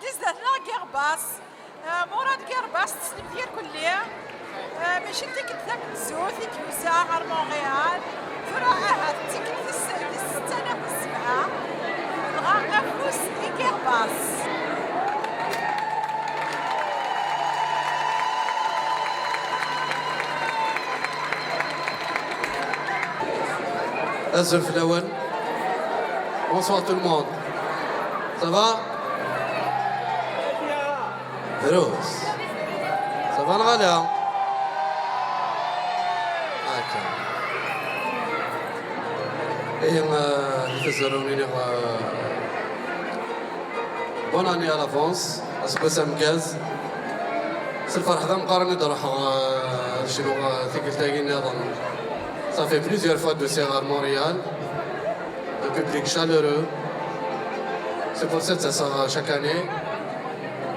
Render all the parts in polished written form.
ديزداتنا كيغباص مراد كيغباص التسليم ديال كلية ماشي انت كنت ذاك الزوت يتوزع على مونريال فراه التيكت ديال 6007 بغا افوس كيغباص. Azef Lawan. Bonsoir tout le monde. Ça va? Rose. Ça va Naghala? هكا. إيه نتزروني بون اني على فونس اسكو سامكاز سي الفرح ذا مقارنة نروح شنو ثقلتاكي نظن. Ça fait plusieurs fois de serre à Montréal, un public chaleureux. C'est pour ça que ça sort chaque année.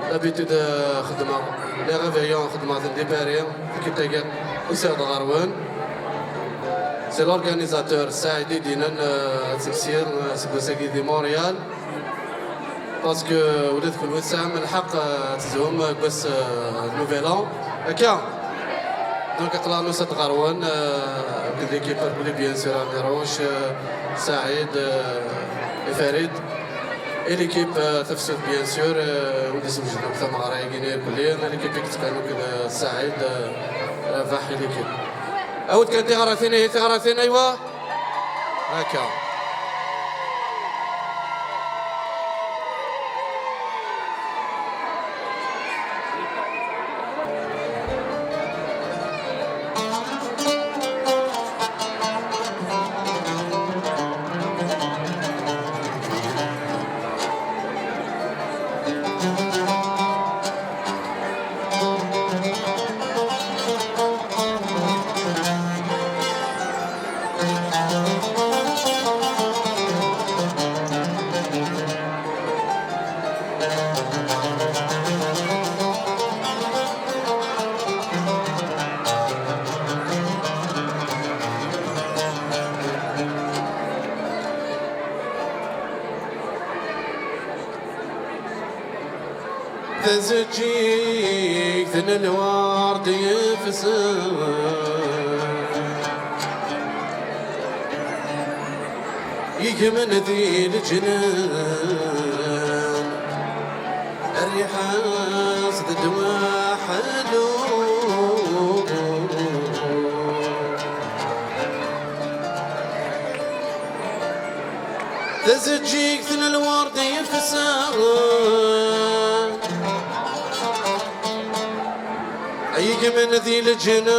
D'habitude, les réveillons, c'est l'organisateur Saïdi Dinan Tafsir, c'est pour ça qu'il est de Montréal. Parce que vous êtes que vous savez, le haq تزوم بس nouvel an. Donc, nous sommes Garouane, l'équipe bien sûr Amirouche, Saïd et Farid. Et l'équipe Tafsir bien sûr, l'équipe qui كان سعيد رفاح l'équipe. أود كان تغرثين أيوة هكا. تزجيك ذن الورد يفسر يجمن ذي الجنان الريحة صدد وحلو تزجيك ذن الورد يفسر أيك من ذي الجنان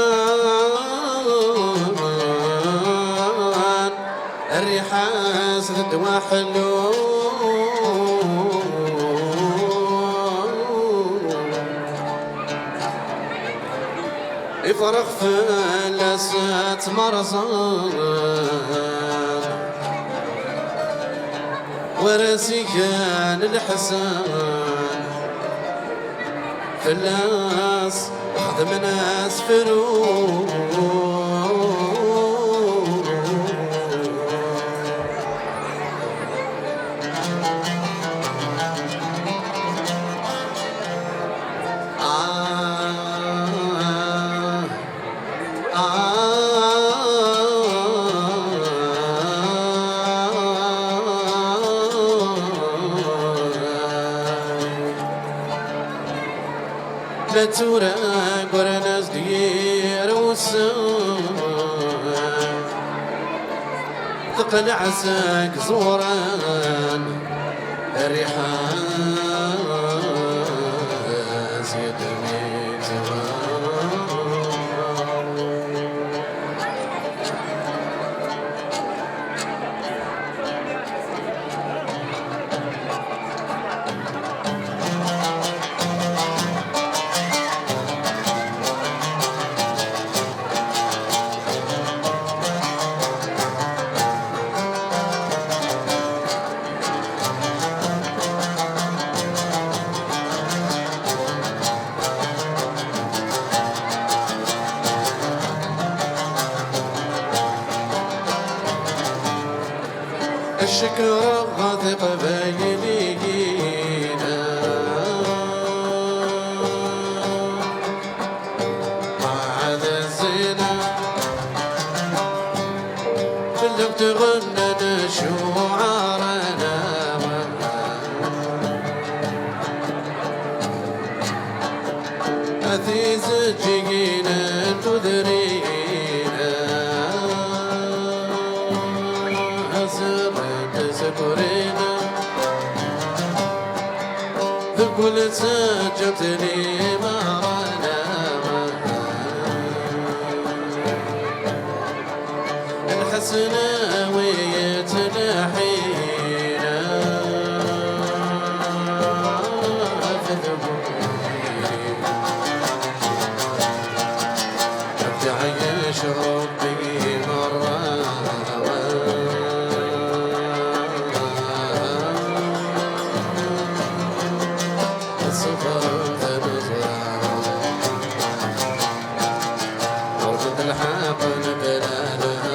الريحة سد وحلو يفرغ فلسات مرصان وراسي كان الحسان فلاس خدم ناس فروق لا توراق ولا ناس دير وسان ثقل عساك زوران الريحان زيد من زمان الشكر غاضب بايلينا لو تغنى شعارنا أثيز جينا تدرينا أسرت سكرنا في كل سجتني مرانا الحسنة ويتنحينا في ذنوبي عيش ربي مرة الصفات نزرع ورد الحق نبلالها